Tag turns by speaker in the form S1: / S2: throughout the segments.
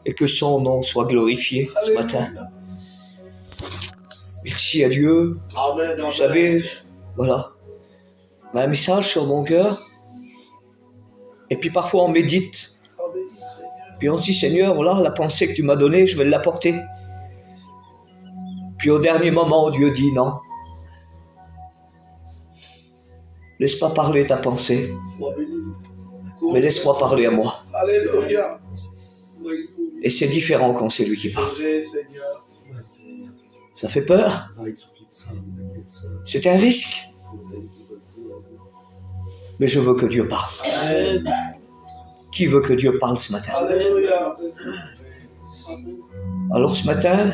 S1: et que son nom soit glorifié ce matin. Merci à Dieu.
S2: Amen.
S1: Vous savez, voilà, on a un message sur mon cœur. Et puis parfois on médite. Puis on se dit, Seigneur, voilà, la pensée que tu m'as donnée, je vais l'apporter. Puis au dernier moment, Dieu dit non. Laisse pas parler ta pensée, mais laisse-moi parler à moi.
S2: Alléluia.
S1: Et c'est différent quand c'est lui qui parle. Ça fait peur. C'est un risque. Mais je veux que Dieu parle.
S2: Amen.
S1: Qui veut que Dieu parle ce matin?
S2: Alléluia.
S1: Alors ce matin,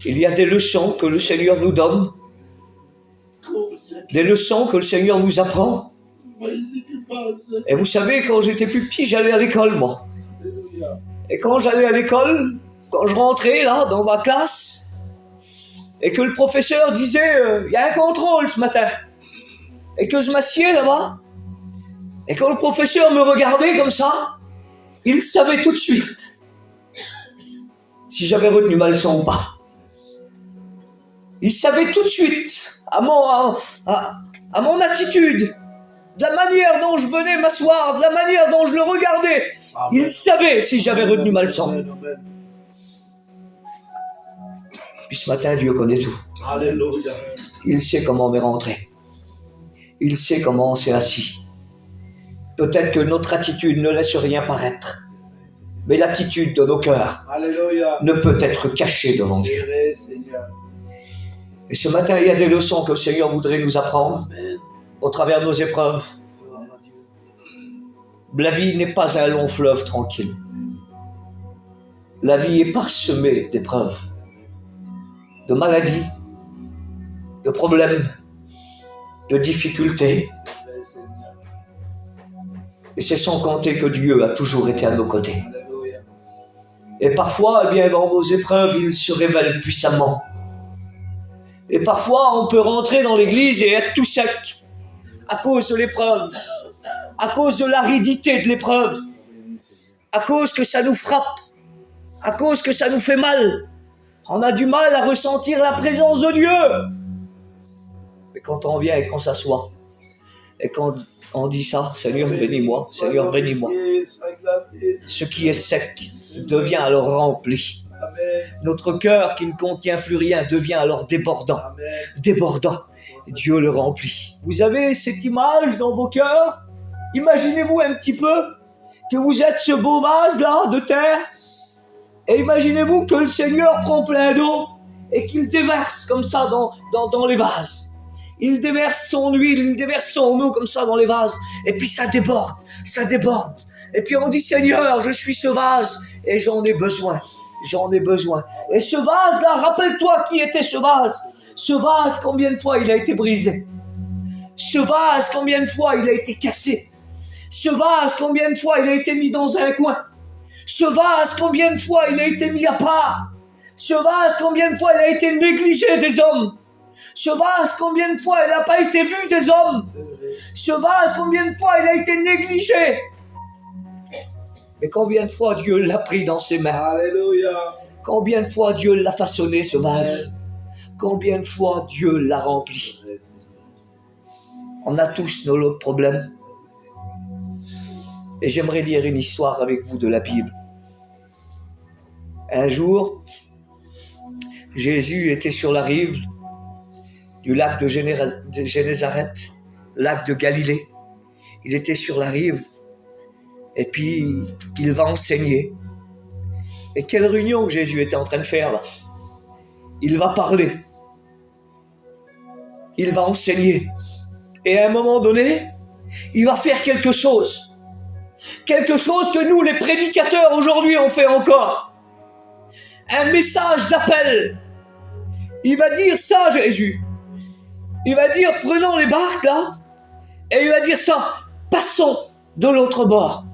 S1: il y a des leçons que le Seigneur nous donne. Des leçons que le Seigneur nous apprend. Et vous savez, quand j'étais plus petit, j'allais à l'école, moi. Et quand j'allais à l'école, quand je rentrais là, dans ma classe, et que le professeur disait, il y a un contrôle ce matin, et que je m'assieds là-bas, et quand le professeur me regardait comme ça, il savait tout de suite si j'avais retenu ma leçon ou pas. Il savait tout de suite, à mon attitude, de la manière dont je venais m'asseoir, de la manière dont je le regardais,
S2: Amen.
S1: il savait si j'avais retenu ma leçon.
S2: Amen.
S1: Puis ce matin, Dieu connaît tout.
S2: Alléluia.
S1: Il sait comment on est rentré. Il sait comment on s'est assis. Peut-être que notre attitude ne laisse rien paraître, mais l'attitude de nos cœurs
S2: Alléluia.
S1: ne peut être cachée devant Dieu.
S2: Seigneur.
S1: Et ce matin, il y a des leçons que le Seigneur voudrait nous apprendre au travers de nos épreuves. La vie n'est pas un long fleuve tranquille. La vie est parsemée d'épreuves, de maladies, de problèmes, de difficultés. Et c'est sans compter que Dieu a toujours été à nos côtés.
S2: Alléluia.
S1: Et parfois, eh bien, dans nos épreuves, il se révèle puissamment. Et parfois, on peut rentrer dans l'église et être tout sec à cause de l'épreuve, à cause de l'aridité de l'épreuve, à cause que ça nous frappe, à cause que ça nous fait mal. On a du mal à ressentir la présence de Dieu. Mais quand on vient et qu'on s'assoit, et quand on dit ça, Seigneur, bénis-moi, Seigneur, bénis-moi, ce qui est sec devient alors rempli.
S2: Amen.
S1: Notre cœur qui ne contient plus rien devient alors débordant.
S2: Amen.
S1: Débordant. Dieu le remplit. Vous avez cette image dans vos cœurs? Imaginez-vous un petit peu que vous êtes ce beau vase-là de terre, et imaginez-vous que le Seigneur prend plein d'eau et qu'il déverse comme ça dans les vases. Il déverse son huile, il déverse son eau comme ça dans les vases, et puis ça déborde, ça déborde. Et puis on dit, Seigneur, je suis ce vase et j'en ai besoin. J'en ai besoin. Et ce vase-là, rappelle-toi qui était ce vase. Ce vase, combien de fois il a été brisé? Ce vase, combien de fois il a été cassé? Ce vase, combien de fois il a été mis dans un coin? Ce vase, combien de fois il a été mis à part? Ce vase, combien de fois il a été négligé des hommes? Ce vase, combien de fois il n'a pas été vu des hommes? Ce vase, combien de fois il a été négligé? Mais combien de fois Dieu l'a pris dans ses mains?
S2: Alléluia.
S1: Combien de fois Dieu l'a façonné, ce vase? Combien de fois Dieu l'a rempli? On a tous nos lots de problèmes. Et j'aimerais lire une histoire avec vous de la Bible. Un jour, Jésus était sur la rive du lac de Génézareth, lac de Galilée. Il était sur la rive. Et puis, il va enseigner. Et quelle réunion que Jésus était en train de faire là. Il va parler. Il va enseigner. Et à un moment donné, il va faire quelque chose. Quelque chose que nous, les prédicateurs, aujourd'hui, on fait encore. Un message d'appel. Il va dire ça, Jésus. Il va dire, prenons les barques là. Et il va dire ça, passons de l'autre bord.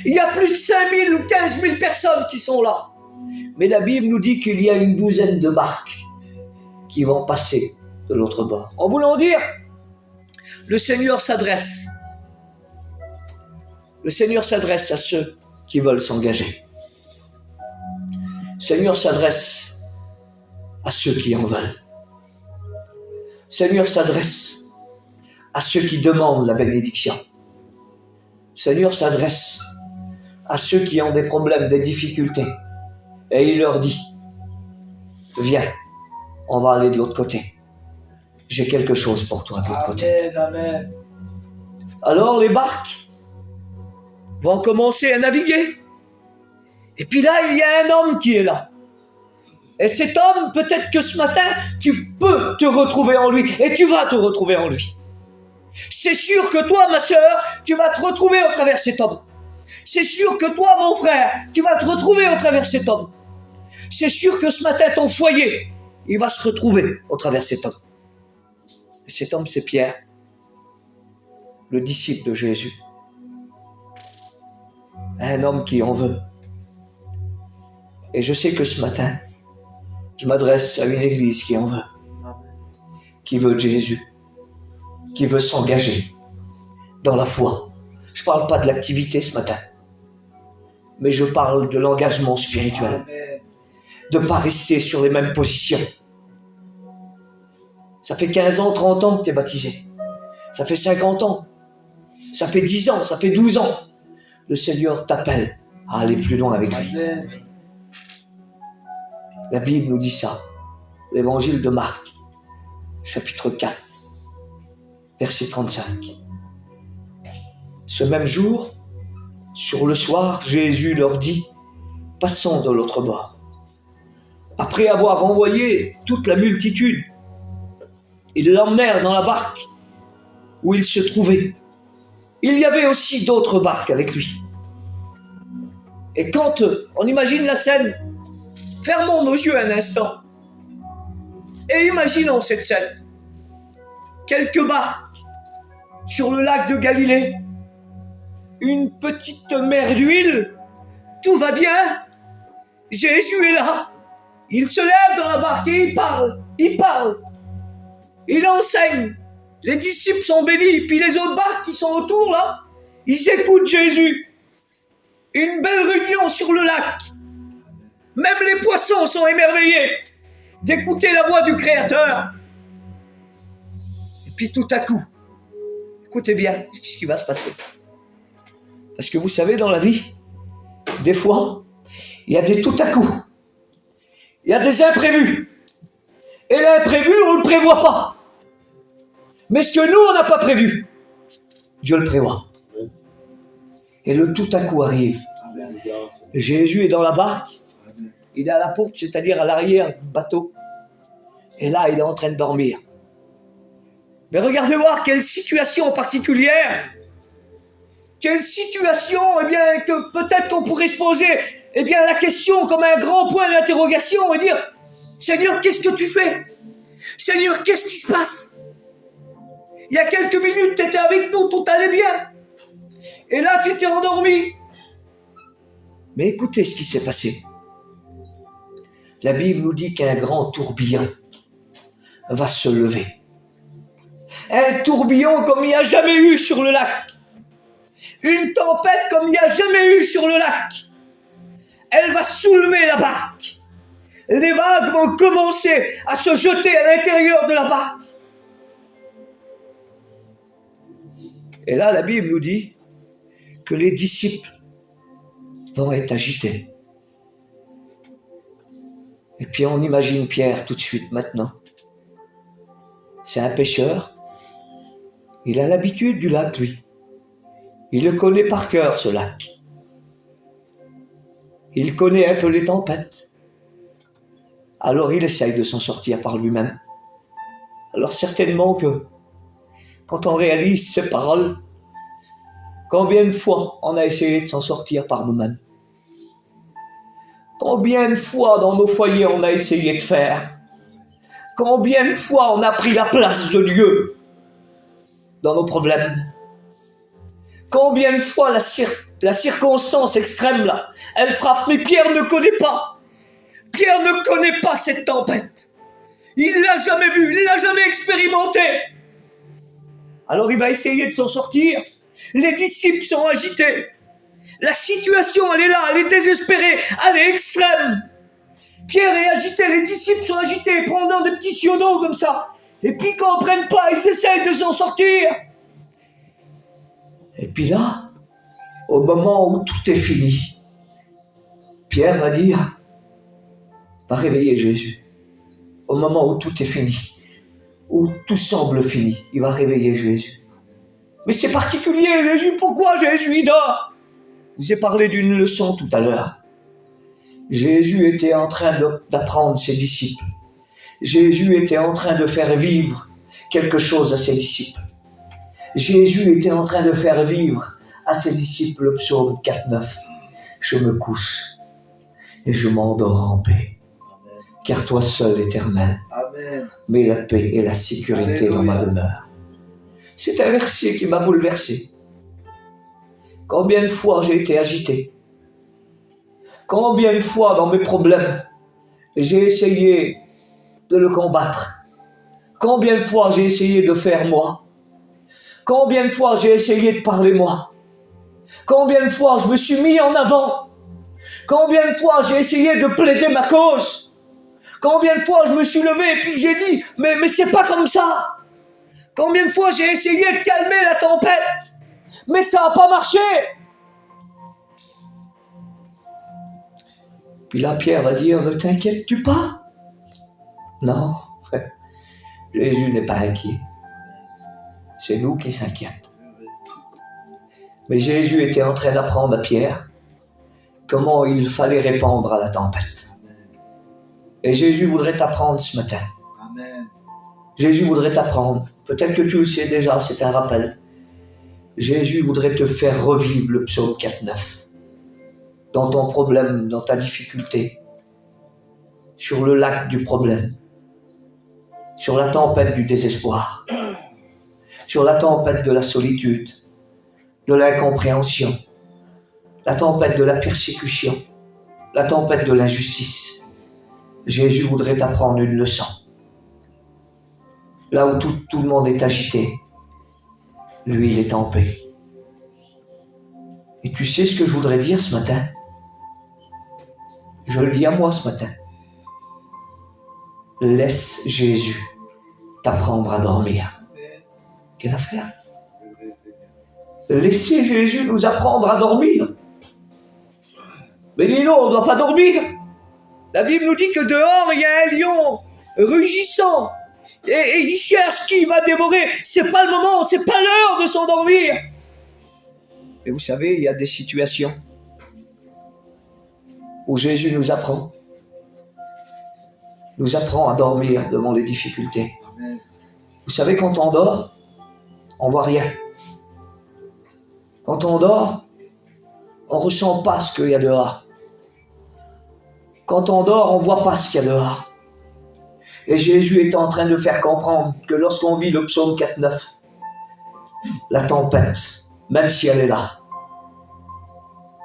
S1: Il y a plus de 5000 ou 15 000 personnes qui sont là. Mais la Bible nous dit qu'il y a une douzaine de barques qui vont passer de l'autre bord. En voulant dire, le Seigneur s'adresse. Le Seigneur s'adresse à ceux qui veulent s'engager. Le Seigneur s'adresse à ceux qui en veulent. Le Seigneur s'adresse à ceux qui demandent la bénédiction. Le Seigneur s'adresse à ceux qui ont des problèmes, des difficultés. Et il leur dit, viens, on va aller de l'autre côté. J'ai quelque chose pour toi de l'autre côté.
S2: Amen.
S1: Alors les barques vont commencer à naviguer. Et puis là, il y a un homme qui est là. Et cet homme, peut-être que ce matin, tu peux te retrouver en lui. Et tu vas te retrouver en lui. C'est sûr que toi, ma sœur, tu vas te retrouver au travers de cet homme. C'est sûr que toi, mon frère, tu vas te retrouver au travers de cet homme. C'est sûr que ce matin, ton foyer, il va se retrouver au travers de cet homme. Et cet homme, c'est Pierre, le disciple de Jésus. Un homme qui en veut. Et je sais que ce matin, je m'adresse à une église qui en veut. Qui veut Jésus. Qui veut s'engager dans la foi. Je ne parle pas de l'activité ce matin. Mais je parle de l'engagement spirituel.
S2: Amen.
S1: De ne pas rester sur les mêmes positions. Ça fait 15 ans, 30 ans que tu es baptisé. Ça fait 50 ans. Ça fait 10 ans, ça fait 12 ans. Le Seigneur t'appelle à aller plus loin avec lui.
S2: Amen.
S1: La Bible nous dit ça. L'évangile de Marc, chapitre 4, verset 35. Ce même jour, sur le soir, Jésus leur dit, passons de l'autre bord. Après avoir envoyé toute la multitude, ils l'emmenèrent dans la barque où il se trouvait. Il y avait aussi d'autres barques avec lui. Et quand on imagine la scène, fermons nos yeux un instant et imaginons cette scène. Quelques barques sur le lac de Galilée, une petite mer d'huile, tout va bien, Jésus est là, il se lève dans la barque et il parle, il enseigne, les disciples sont bénis, puis les autres barques qui sont autour là, ils écoutent Jésus. Une belle réunion sur le lac. Même les poissons sont émerveillés d'écouter la voix du Créateur. Et puis tout à coup, écoutez bien ce qui va se passer. Parce que vous savez, dans la vie, des fois, il y a des tout à coup. Il y a des imprévus. Et l'imprévu, on ne le prévoit pas. Mais ce que nous, on n'a pas prévu, Dieu le prévoit. Et le tout à coup arrive.
S2: Amen.
S1: Jésus est dans la barque. Il est à la poupe, c'est-à-dire à l'arrière du bateau. Et là, il est en train de dormir. Mais regardez voir quelle situation particulière. Quelle situation, eh bien, que peut-être qu'on pourrait se poser, eh bien, la question comme un grand point d'interrogation et dire, Seigneur, qu'est-ce que tu fais? Seigneur, qu'est-ce qui se passe? Il y a quelques minutes, tu étais avec nous, tout allait bien. Et là, tu t'es endormi. Mais écoutez ce qui s'est passé. La Bible nous dit qu'un grand tourbillon va se lever. Un tourbillon comme il n'y a jamais eu sur le lac. Une tempête comme il n'y a jamais eu sur le lac. Elle va soulever la barque. Les vagues vont commencer à se jeter à l'intérieur de la barque. Et là, la Bible nous dit que les disciples vont être agités. Et puis on imagine Pierre tout de suite maintenant. C'est un pêcheur. Il a l'habitude du lac, lui. Il le connaît par cœur, ce lac. Il connaît un peu les tempêtes. Alors il essaye de s'en sortir par lui-même. Alors certainement que quand on réalise ces paroles, combien de fois on a essayé de s'en sortir par nous-mêmes? Combien de fois dans nos foyers on a essayé de faire? Combien de fois on a pris la place de Dieu dans nos problèmes? Combien de fois la circonstance extrême là, elle frappe, mais Pierre ne connaît pas. Pierre ne connaît pas cette tempête. Il l'a jamais vue, il l'a jamais expérimenté. Alors il va essayer de s'en sortir. Les disciples sont agités. La situation, elle est là, elle est désespérée, elle est extrême. Pierre est agité, les disciples sont agités, prenant des petits siots d'eau comme ça. Et puis quand ils ne prennent pas, ils essayent de s'en sortir. Et puis là, au moment où tout est fini, Pierre va réveiller Jésus. Au moment où tout est fini, où tout semble fini, il va réveiller Jésus. Mais c'est particulier, Jésus, pourquoi Jésus il dort? Je vous ai parlé d'une leçon tout à l'heure. Jésus était en train d'apprendre ses disciples. Jésus était en train de faire vivre quelque chose à ses disciples. Jésus était en train de faire vivre à ses disciples le psaume 4.9. Je me couche et je m'endors en paix. Car toi seul, Éternel, mets la paix et la sécurité dans ma demeure. C'est un verset qui m'a bouleversé. Combien de fois j'ai été agité? Combien de fois dans mes problèmes, j'ai essayé de le combattre? Combien de fois j'ai essayé de faire moi? Combien de fois j'ai essayé de parler moi? Combien de fois je me suis mis en avant? Combien de fois j'ai essayé de plaider ma cause? Combien de fois je me suis levé et puis j'ai dit mais c'est pas comme ça? Combien de fois j'ai essayé de calmer la tempête? Mais ça n'a pas marché. Puis là Pierre va dire, ne t'inquiètes-tu pas? Non, Jésus n'est pas inquiet. C'est nous qui s'inquiètent. Mais Jésus était en train d'apprendre à Pierre comment il fallait répondre à la tempête. Et Jésus voudrait t'apprendre ce matin.
S2: Amen.
S1: Jésus voudrait t'apprendre. Peut-être que tu le sais déjà, c'est un rappel. Jésus voudrait te faire revivre le psaume 4.9. Dans ton problème, dans ta difficulté. Sur le lac du problème. Sur la tempête du désespoir. Sur la tempête de la solitude. De l'incompréhension. La tempête de la persécution. La tempête de l'injustice. Jésus voudrait t'apprendre une leçon. Là où tout le monde est agité, lui, il est en paix. Et tu sais ce que je voudrais dire ce matin? Je le dis à moi ce matin. Laisse Jésus t'apprendre à dormir. Quelle affaire? Laissez Jésus nous apprendre à dormir. Mais Lino, on ne doit pas dormir. La Bible nous dit que dehors, il y a un lion rugissant. Et il cherche qui va dévorer. C'est pas le moment, c'est pas l'heure de s'endormir. Et vous savez, il y a des situations où Jésus nous apprend à dormir devant les difficultés.
S2: Amen.
S1: Vous savez, quand on dort, on voit rien. Quand on dort, on ressent pas ce qu'il y a dehors. Quand on dort, on voit pas ce qu'il y a dehors. Et Jésus est en train de faire comprendre que lorsqu'on vit le psaume 4.9, la tempête, même si elle est là,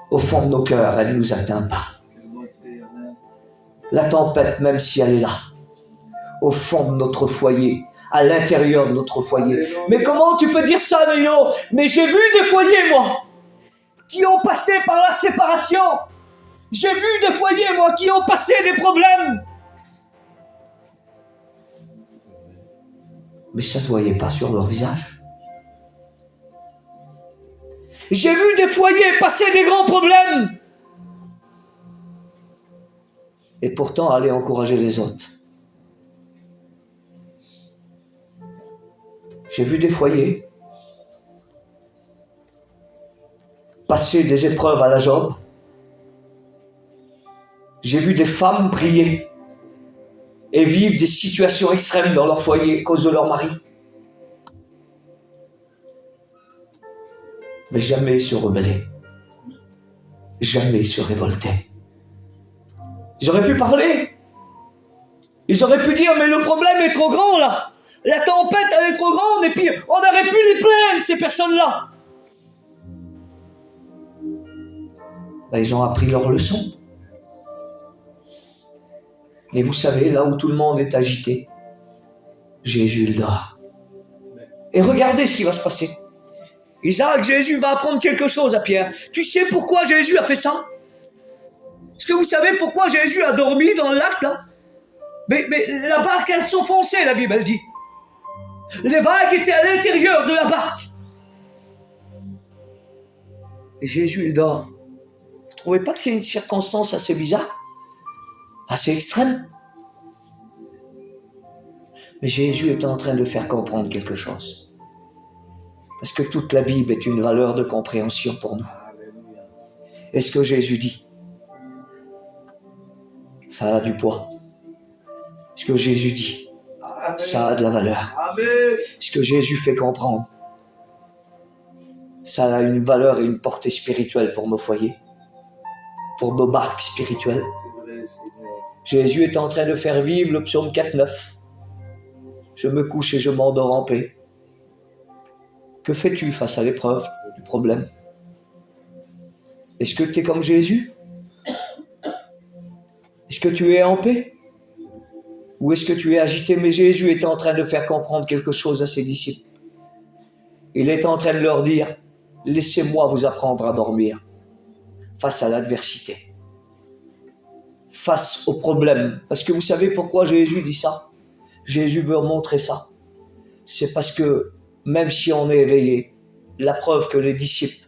S1: au fond de nos cœurs, elle ne nous atteint pas. La tempête, même si elle est là, au fond de notre foyer, à l'intérieur de notre foyer. Mais comment tu peux dire ça, Léo? Mais j'ai vu des foyers, moi, qui ont passé par la séparation. J'ai vu des foyers, moi, qui ont passé des problèmes. Mais ça ne se voyait pas sur leur visage. J'ai vu des foyers passer des grands problèmes. Et pourtant, aller encourager les autres. J'ai vu des foyers passer des épreuves à la Job. J'ai vu des femmes prier et vivre des situations extrêmes dans leur foyer à cause de leur mari. Mais jamais se rebeller. Jamais se révolter. J'aurais pu parler. Ils auraient pu dire, mais le problème est trop grand là. La tempête, elle est trop grande et puis on aurait pu les plaindre, ces personnes-là. Ben, ils ont appris leur leçon. Et vous savez, là où tout le monde est agité, Jésus il dort. Et regardez ce qui va se passer. Isaac, Jésus va apprendre quelque chose à Pierre. Tu sais pourquoi Jésus a fait ça? Est-ce que vous savez pourquoi Jésus a dormi dans le lac, là? Mais la barque, elle s'enfonçait, la Bible, elle dit. Les vagues étaient à l'intérieur de la barque. Et Jésus, il dort. Vous ne trouvez pas que c'est une circonstance assez bizarre? Assez extrême? Mais Jésus est en train de faire comprendre quelque chose. Parce que toute la Bible est une valeur de compréhension pour nous. Et ce que Jésus dit, ça a du poids. Ce que Jésus dit,
S2: Amen.
S1: ça a de la valeur.
S2: Amen.
S1: Ce que Jésus fait comprendre, ça a une valeur et une portée spirituelle pour nos foyers, pour nos barques spirituelles.
S2: C'est vrai, Seigneur.
S1: Jésus est en train de faire vivre le psaume 4,9. Je me couche et je m'endors en paix. Que fais-tu face à l'épreuve du problème? Est-ce que tu es comme Jésus? Est-ce que tu es en paix? Ou est-ce que tu es agité? Mais Jésus est en train de faire comprendre quelque chose à ses disciples. Il est en train de leur dire, laissez-moi vous apprendre à dormir face à l'adversité, face au problème. Parce que vous savez pourquoi Jésus dit ça? Jésus veut montrer ça. C'est parce que même si on est éveillé, la preuve que les disciples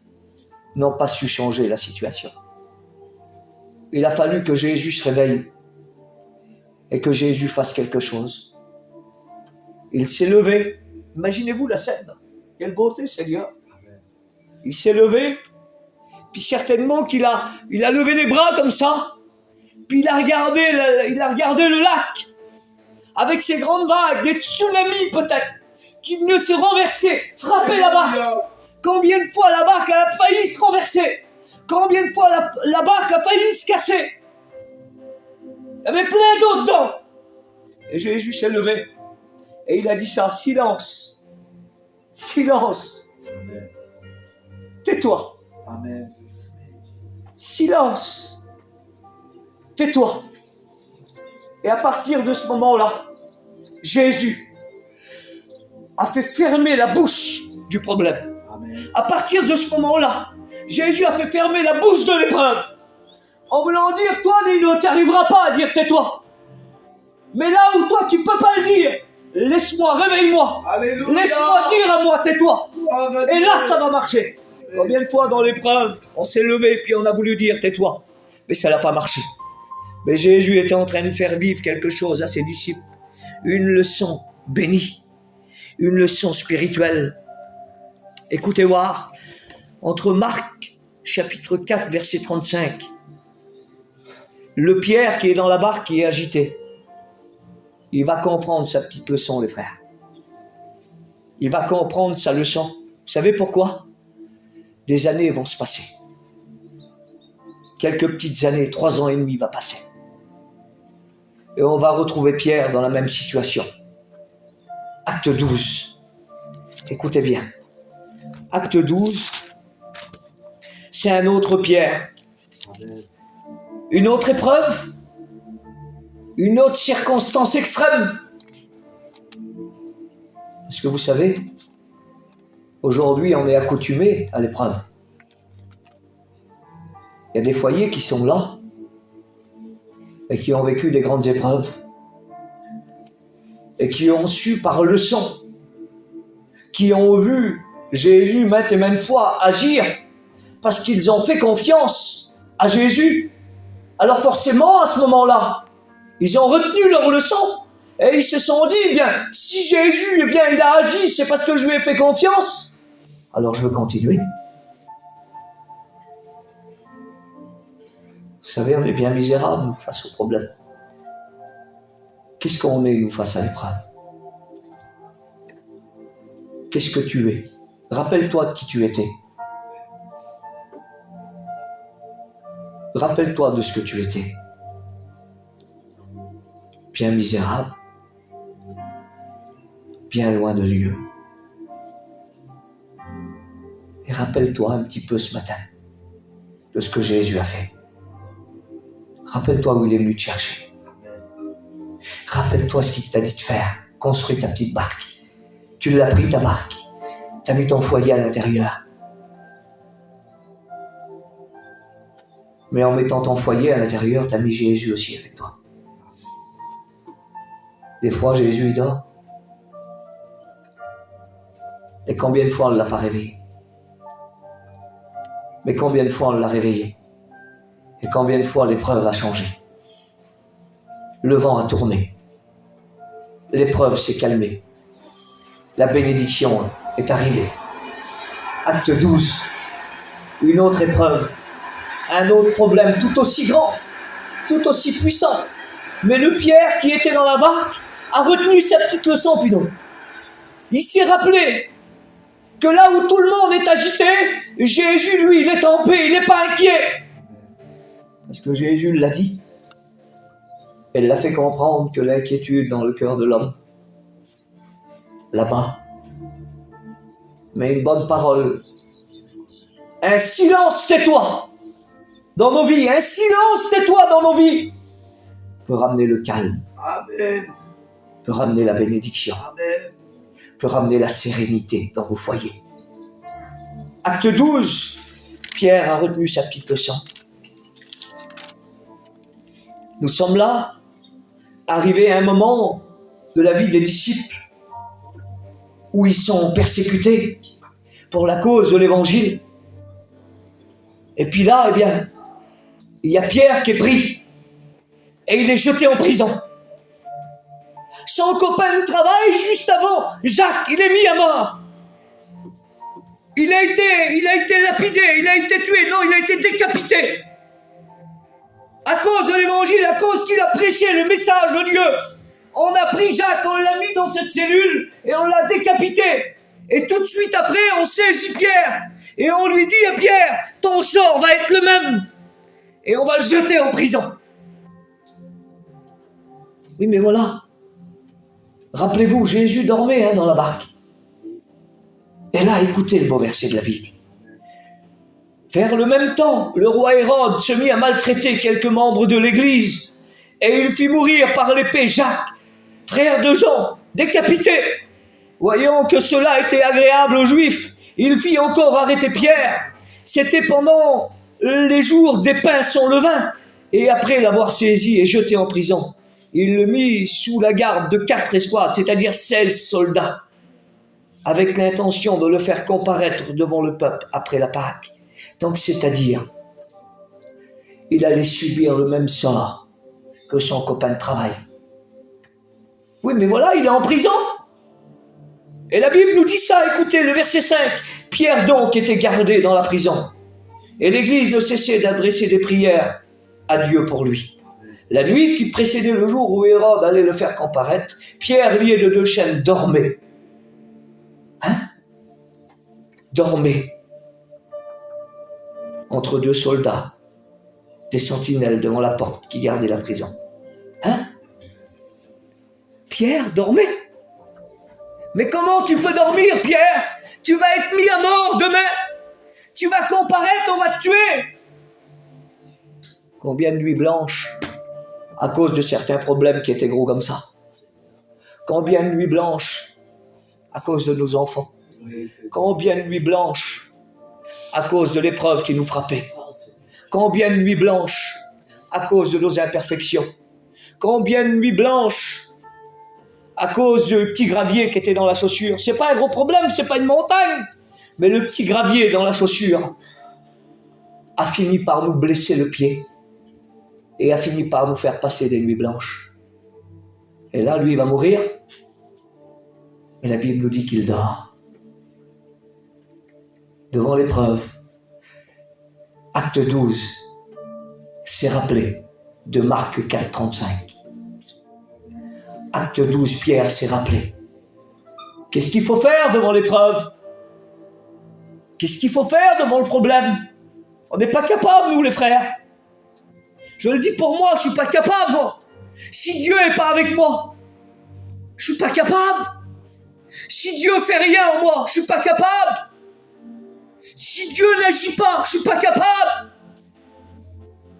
S1: n'ont pas su changer la situation. Il a fallu que Jésus se réveille et que Jésus fasse quelque chose. Il s'est levé. Imaginez-vous la scène. Quelle beauté, Seigneur. Il s'est levé, puis certainement qu'il a levé les bras comme ça, puis il a regardé le lac, avec ses grandes vagues, des tsunamis peut-être, qui venaient se renverser, frapper la barque. Combien de fois la barque a failli se renverser? Combien de fois la barque a failli se casser? Il y avait plein d'eau dedans. Et Jésus s'est levé, et il a dit ça, silence, silence,
S2: Amen.
S1: tais-toi.
S2: Amen.
S1: Silence, tais-toi. Et à partir de ce moment-là, Jésus a fait fermer la bouche du problème.
S2: Amen.
S1: À partir de ce moment-là, Jésus a fait fermer la bouche de l'épreuve. En voulant dire, toi, Nino, tu n'arriveras pas à dire tais-toi. Mais là où toi, tu ne peux pas le dire, laisse-moi, réveille-moi.
S2: Alléluia.
S1: Laisse-moi dire à moi, tais-toi.
S2: Gloire à
S1: Et
S2: Dieu.
S1: là, ça va marcher. Combien de fois dans l'épreuve, on s'est levé puis on a voulu dire tais-toi, mais ça n'a pas marché. Mais Jésus était en train de faire vivre quelque chose à ses disciples, une leçon bénie, une leçon spirituelle. Écoutez voir, entre Marc, chapitre 4, verset 35, le Pierre qui est dans la barque, qui est agité, il va comprendre sa petite leçon, les frères. Il va comprendre sa leçon. Vous savez pourquoi? Des années vont se passer. Quelques petites années, 3 ans et demi va passer. Et on va retrouver Pierre dans la même situation. Acte 12. Écoutez bien. Acte 12, c'est un autre Pierre.
S2: Amen.
S1: Une autre épreuve, une autre circonstance extrême. Parce que vous savez, aujourd'hui, on est accoutumé à l'épreuve. Il y a des foyers qui sont là et qui ont vécu des grandes épreuves et qui ont su par leçon, qui ont vu Jésus maintes et maintes fois agir parce qu'ils ont fait confiance à Jésus. Alors forcément, à ce moment-là, ils ont retenu leur leçon et ils se sont dit, eh bien, si Jésus, eh bien, il a agi, c'est parce que je lui ai fait confiance. Alors je veux continuer. Vous savez, on est bien misérables, nous, face au problème. Qu'est-ce qu'on est, nous, face à l'épreuve? Qu'est-ce que tu es? Rappelle-toi de qui tu étais. Rappelle-toi de ce que tu étais. Bien misérable, bien loin de Dieu. Et rappelle-toi un petit peu ce matin de ce que Jésus a fait. Rappelle-toi où il est venu te chercher. Rappelle-toi ce qu'il t'a dit de faire. Construis ta petite barque. Tu l'as pris, ta barque. Tu as mis ton foyer à l'intérieur. Mais en mettant ton foyer à l'intérieur, tu as mis Jésus aussi avec toi. Des fois, Jésus, il dort. Et combien de fois on ne l'a pas réveillé? Mais combien de fois on l'a réveillé? Et combien de fois l'épreuve a changé? Le vent a tourné. L'épreuve s'est calmée. La bénédiction est arrivée. Acte 12. Une autre épreuve. Un autre problème tout aussi grand, tout aussi puissant. Mais le Pierre qui était dans la barque a retenu cette petite leçon, puis non. Il s'est rappelé que là où tout le monde est agité, Jésus, lui, il est en paix, il n'est pas inquiet. Parce que Jésus l'a dit. Elle l'a fait comprendre que l'inquiétude dans le cœur de l'homme, là-bas, mais une bonne parole, un silence tais-toi dans nos vies, un silence tais-toi dans nos vies peut ramener le calme,
S2: Amen.
S1: peut ramener la bénédiction,
S2: Amen.
S1: peut ramener la sérénité dans vos foyers. Acte 12, Pierre a retenu sa petite leçon. Nous sommes là, arrivés à un moment de la vie des disciples où ils sont persécutés pour la cause de l'évangile. Et puis là, eh bien, il y a Pierre qui est pris et il est jeté en prison. Son copain de travail, juste avant, Jacques, il est mis à mort. Il a été lapidé, il a été tué, non, il a été décapité. À cause de l'évangile, à cause qu'il a prêché le message de Dieu. On a pris Jacques, on l'a mis dans cette cellule et on l'a décapité. Et tout de suite après, on saisit Pierre. Et on lui dit à Pierre, ton sort va être le même. Et on va le jeter en prison. Oui, mais voilà. Rappelez-vous, Jésus dormait dans la barque. Et là, écoutez le beau verset de la Bible. Vers le même temps, le roi Hérode se mit à maltraiter quelques membres de l'Église. Et il fit mourir par l'épée Jacques, frère de Jean, décapité. Voyant que cela était agréable aux Juifs, il fit encore arrêter Pierre. C'était pendant les jours des pains sans levain. Et après l'avoir saisi et jeté en prison, il le mit sous la garde de 4 escouades, c'est-à-dire 16 soldats, avec l'intention de le faire comparaître devant le peuple après la Pâque. Donc, c'est-à-dire, il allait subir le même sort que son copain de travail. Oui, mais voilà, il est en prison. Et la Bible nous dit ça, écoutez, le verset 5. Pierre donc était gardé dans la prison. Et l'Église ne cessait d'adresser des prières à Dieu pour lui. La nuit qui précédait le jour où Hérode allait le faire comparaître, Pierre, lié de 2 chaînes, dormait. Dormait. Entre 2 soldats, des sentinelles devant la porte qui gardaient la prison. Pierre dormait. Mais comment tu peux dormir, Pierre? Tu vas être mis à mort demain. Tu vas comparaître, on va te tuer. Combien de nuits blanches à cause de certains problèmes qui étaient gros comme ça? Combien de nuits blanches à cause de nos enfants? Combien de nuits blanches à cause de l'épreuve qui nous frappait? Combien de nuits blanches à cause de nos imperfections? Combien de nuits blanches à cause du petit gravier qui était dans la chaussure? C'est pas un gros problème, c'est pas une montagne, mais le petit gravier dans la chaussure a fini par nous blesser le pied et a fini par nous faire passer des nuits blanches. Et là, lui, il va mourir. Et la Bible nous dit qu'il dort. Devant l'épreuve, acte 12, c'est rappelé de Marc 4, 35. Acte 12, Pierre s'est rappelé. Qu'est-ce qu'il faut faire devant l'épreuve? Qu'est-ce qu'il faut faire devant le problème? On n'est pas capable, nous, les frères. Je le dis pour moi, je ne suis pas capable, moi. Si Dieu n'est pas avec moi, je ne suis pas capable. Si Dieu fait rien en moi, je ne suis pas capable. Si Dieu n'agit pas, je ne suis pas capable.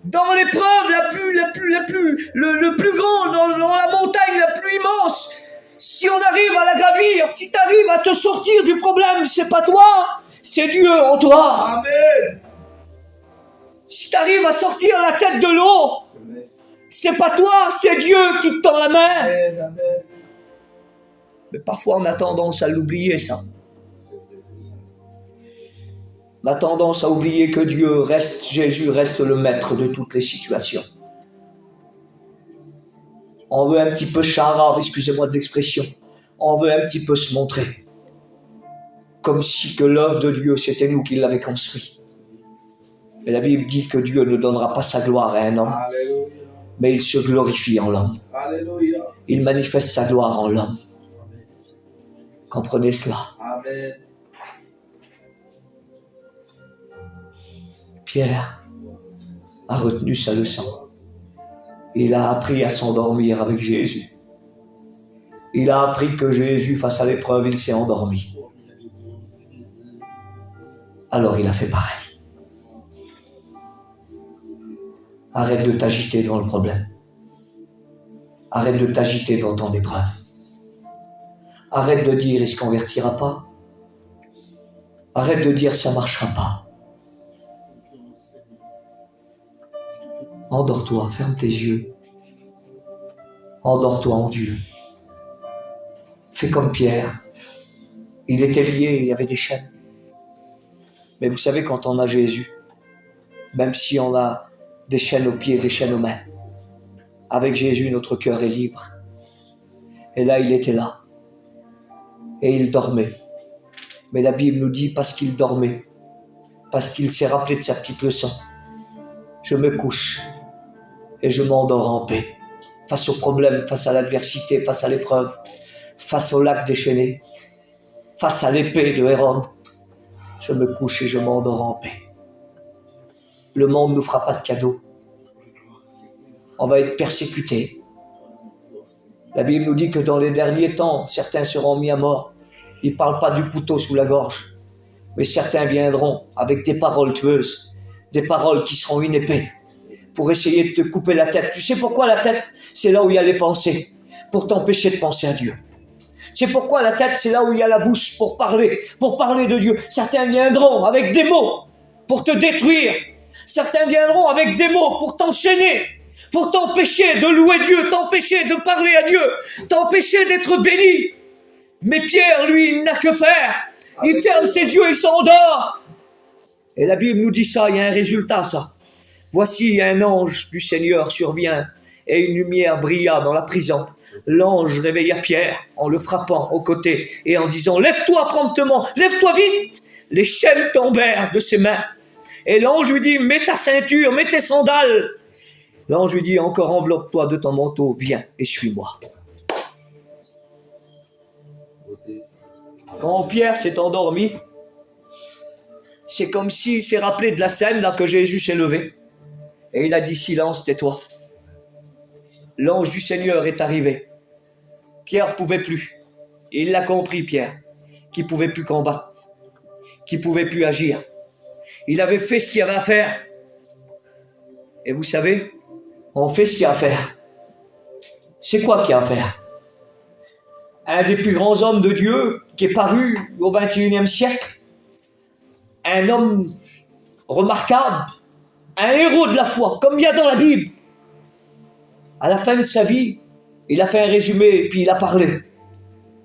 S1: Dans l'épreuve le plus grand, dans la montagne la plus immense, si on arrive à la gravir, si tu arrives à te sortir du problème, c'est pas toi, c'est Dieu en toi.
S2: Amen.
S1: Si tu arrives à sortir la tête de l'eau,
S2: Amen.
S1: c'est pas toi, c'est Dieu qui te tend la main.
S2: Amen. Amen.
S1: Mais parfois, on a tendance à l'oublier, ça. On a tendance à oublier que Dieu reste, Jésus reste le maître de toutes les situations. On veut un petit peu charade, excusez-moi de l'expression. On veut un petit peu se montrer. Comme si que l'œuvre de Dieu, c'était nous qui l'avons construit. Mais la Bible dit que Dieu ne donnera pas sa gloire à un homme,
S2: Alléluia.
S1: mais il se glorifie en l'homme.
S2: Alléluia.
S1: Il manifeste sa gloire en l'homme. Comprenez cela.
S2: Amen.
S1: Pierre a retenu sa leçon. Il a appris à s'endormir avec Jésus. Il a appris que Jésus, face à l'épreuve, il s'est endormi. Alors il a fait pareil. Arrête de t'agiter devant le problème. Arrête de t'agiter devant ton épreuve. Arrête de dire, il ne se convertira pas. Arrête de dire, ça ne marchera pas. Endors-toi, ferme tes yeux. Endors-toi en Dieu. Fais comme Pierre. Il était lié, il y avait des chaînes. Mais vous savez, quand on a Jésus, même si on a des chaînes aux pieds, des chaînes aux mains, avec Jésus, notre cœur est libre. Et là, il était là. Et il dormait. Mais la Bible nous dit, parce qu'il dormait, parce qu'il s'est rappelé de sa petite leçon, je me couche et je m'endors en paix. Face aux problèmes, face à l'adversité, face à l'épreuve, face au lac déchaîné, face à l'épée de Hérode, je me couche et je m'endors en paix. Le monde ne nous fera pas de cadeau. On va être persécutés. La Bible nous dit que dans les derniers temps, certains seront mis à mort. Il ne parle pas du couteau sous la gorge, mais certains viendront avec des paroles tueuses, des paroles qui seront une épée, pour essayer de te couper la tête. Tu sais pourquoi la tête? C'est là où il y a les pensées, pour t'empêcher de penser à Dieu. C'est pourquoi la tête, c'est là où il y a la bouche, pour parler de Dieu. Certains viendront avec des mots pour te détruire. Certains viendront avec des mots pour t'enchaîner, pour t'empêcher de louer Dieu, t'empêcher de parler à Dieu, t'empêcher d'être béni. Mais Pierre, lui, il n'a que faire. Il ferme ses yeux, il s'endort. Et la Bible nous dit ça, il y a un résultat, ça. Voici, un ange du Seigneur survient et une lumière brilla dans la prison. L'ange réveilla Pierre en le frappant au côté et en disant « Lève-toi promptement, lève-toi vite !» Les chaînes tombèrent de ses mains. Et l'ange lui dit « Mets ta ceinture, mets tes sandales !» L'ange lui dit « Encore enveloppe-toi de ton manteau, viens et suis-moi. » Quand Pierre s'est endormi, c'est comme s'il s'est rappelé de la scène là que Jésus s'est levé. Et il a dit « Silence, tais-toi !» L'ange du Seigneur est arrivé. Pierre ne pouvait plus. Et il l'a compris, Pierre, qu'il ne pouvait plus combattre, qu'il ne pouvait plus agir. Il avait fait ce qu'il avait à faire. Et vous savez, on fait ce qu'il y a à faire. C'est quoi qu'il y a à faire? Un des plus grands hommes de Dieu qui est paru au XXIe siècle, un homme remarquable, un héros de la foi, comme il y a dans la Bible. À la fin de sa vie, il a fait un résumé et puis il a parlé.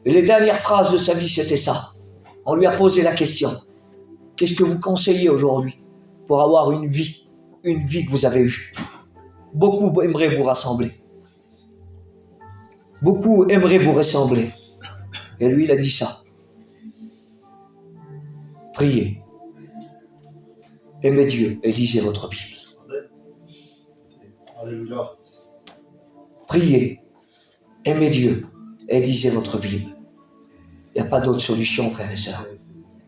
S1: Et les dernières phrases de sa vie, c'était ça. On lui a posé la question. Qu'est-ce que vous conseillez aujourd'hui pour avoir une vie que vous avez eue? Beaucoup aimeraient vous rassembler. Beaucoup aimeraient vous ressembler. Et lui, il a dit ça. Priez. Aimez Dieu et lisez votre Bible.
S2: Alléluia.
S1: Priez. Aimez Dieu et lisez votre Bible. Il n'y a pas d'autre solution, frères et sœurs.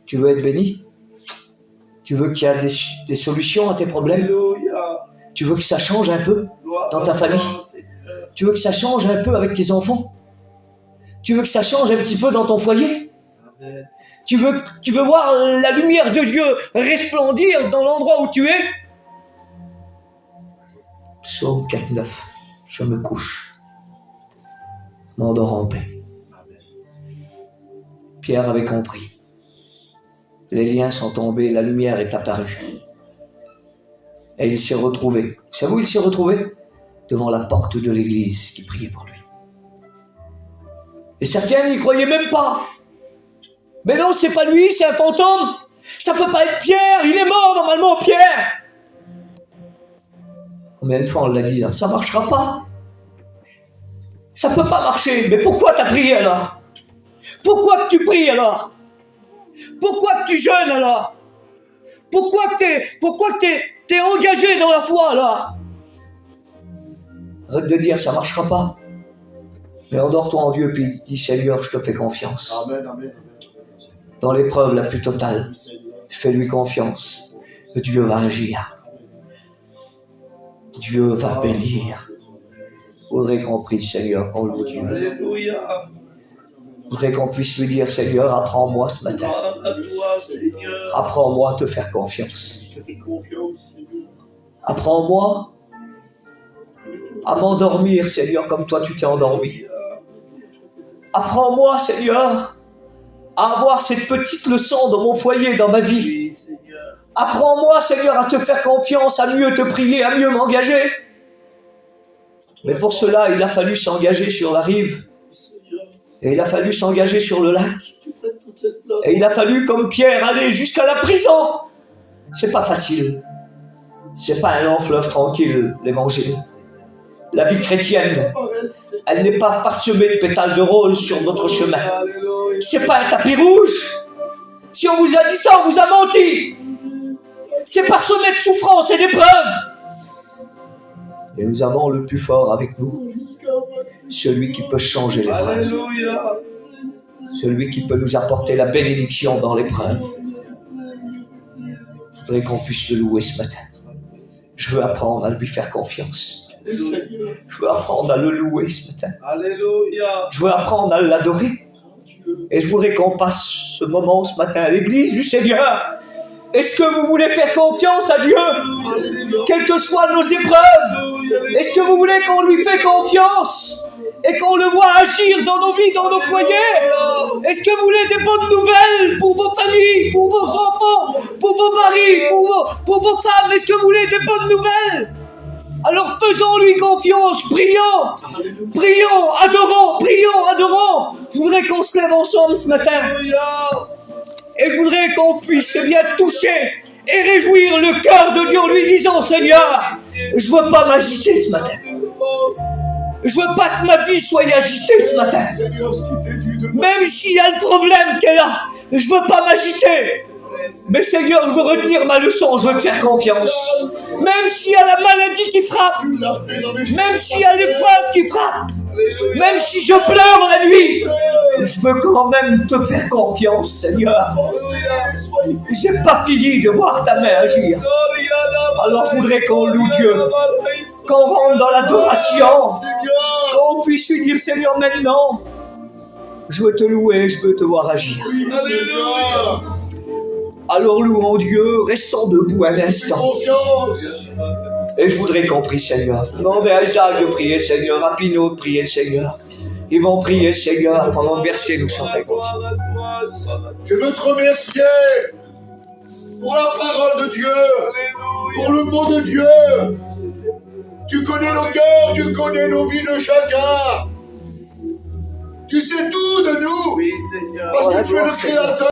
S1: Tu veux être béni? Tu veux qu'il y ait des solutions à tes problèmes?
S2: Alléluia.
S1: Tu veux que ça change un peu dans ta famille? Tu veux que ça change un peu avec tes enfants? Tu veux que ça change un petit peu dans ton foyer?
S2: Amen.
S1: Tu veux voir la lumière de Dieu resplendir dans l'endroit où tu es? Psaume 4,9. Je me couche, m'endors en paix. Pierre avait compris. Les liens sont tombés, la lumière est apparue. Et il s'est retrouvé. Vous savez où il s'est retrouvé? Devant la porte de l'église qui priait pour lui. Et certains n'y croyaient même pas. Mais non, c'est pas lui, c'est un fantôme. Ça peut pas être Pierre, il est mort normalement, Pierre. Combien de fois on l'a dit, hein, ça marchera pas. Ça peut pas marcher. Mais pourquoi t'as prié alors? Pourquoi que tu pries alors? Pourquoi que tu jeûnes alors? Pourquoi que t'es engagé dans la foi alors? Arrête de dire ça marchera pas. Mais endors-toi en Dieu puis dis Seigneur, je te fais confiance.
S2: Amen, amen, amen.
S1: Dans l'épreuve la plus totale,
S2: Oui, Seigneur.
S1: fais-lui confiance. Que Dieu va agir. Dieu va bénir. Faudrait qu'on prie Seigneur, qu'on loue Dieu.
S2: Alléluia.
S1: Faudrait qu'on puisse lui dire Seigneur, apprends-moi ce matin.
S2: Gloire à toi, Seigneur.
S1: Apprends-moi à te faire confiance.
S2: Je te fais confiance, Seigneur.
S1: Apprends-moi à m'endormir, Seigneur, comme toi tu t'es endormi. Apprends-moi, Seigneur, à avoir cette petite leçon dans mon foyer, dans ma vie.
S2: Oui, Seigneur.
S1: Apprends-moi, Seigneur, à te faire confiance, à mieux te prier, à mieux m'engager. Mais pour cela, il a fallu s'engager sur la rive.
S2: Seigneur.
S1: Et il a fallu s'engager sur le lac.
S2: Tu prêtes toute cette place.
S1: Et il a fallu, comme Pierre, aller jusqu'à la prison. C'est pas facile. C'est pas un long fleuve tranquille, l'évangile. La vie chrétienne, elle n'est pas parsemée de pétales de rose sur notre chemin.
S2: Alléluia.
S1: C'est pas un tapis rouge. Si on vous a dit ça, on vous a menti. C'est parsemé de souffrances et d'épreuves. Et nous avons le plus fort avec nous. Celui qui peut changer l'épreuve.
S2: Alléluia.
S1: Celui qui peut nous apporter la bénédiction dans l'épreuve. Je voudrais qu'on puisse le louer ce matin. Je veux apprendre à lui faire confiance.
S2: Seigneur.
S1: Je veux apprendre à le louer ce matin.
S2: Alléluia.
S1: Je veux apprendre à l'adorer. Et je voudrais qu'on passe ce moment ce matin à l'église du Seigneur. Est-ce que vous voulez faire confiance à Dieu, quelles que soient nos épreuves? Est-ce que vous voulez qu'on lui fait confiance et qu'on le voit agir dans nos vies, dans nos foyers? Est-ce que vous voulez des bonnes nouvelles pour vos familles, pour vos enfants, pour vos maris, pour vos femmes? Est-ce que vous voulez des bonnes nouvelles? Alors faisons-lui confiance, prions, adorons. Je voudrais qu'on se lève ensemble ce matin. Et je voudrais qu'on puisse bien toucher et réjouir le cœur de Dieu en lui disant Seigneur, je veux pas m'agiter ce matin. Je veux pas que ma vie soit agitée ce matin. Même s'il y a le problème qu'elle a, je veux pas m'agiter. Mais Seigneur, je veux retenir ma leçon, je veux te faire confiance. Même s'il y a la maladie qui frappe, même s'il y a l'épreuve qui frappe, même si je pleure la nuit, je veux quand même te faire confiance, Seigneur. J'ai pas fini de voir ta main agir. Alors je voudrais qu'on loue Dieu, qu'on rentre dans l'adoration, qu'on puisse lui dire Seigneur maintenant, je veux te louer, je veux te voir agir. Alors louons Dieu, restons debout un instant. Et je voudrais qu'on prie Seigneur. Demandez à Jacques de prier Seigneur, à Pinot de prier Seigneur. Ils vont prier Seigneur pendant le verset, nous chantons.
S3: Je veux te remercier pour la parole de Dieu, pour le mot de Dieu. Tu connais nos cœurs, tu connais nos vies de chacun. Tu sais tout de nous,
S2: Oui, Seigneur.
S3: parce que tu es le Créateur.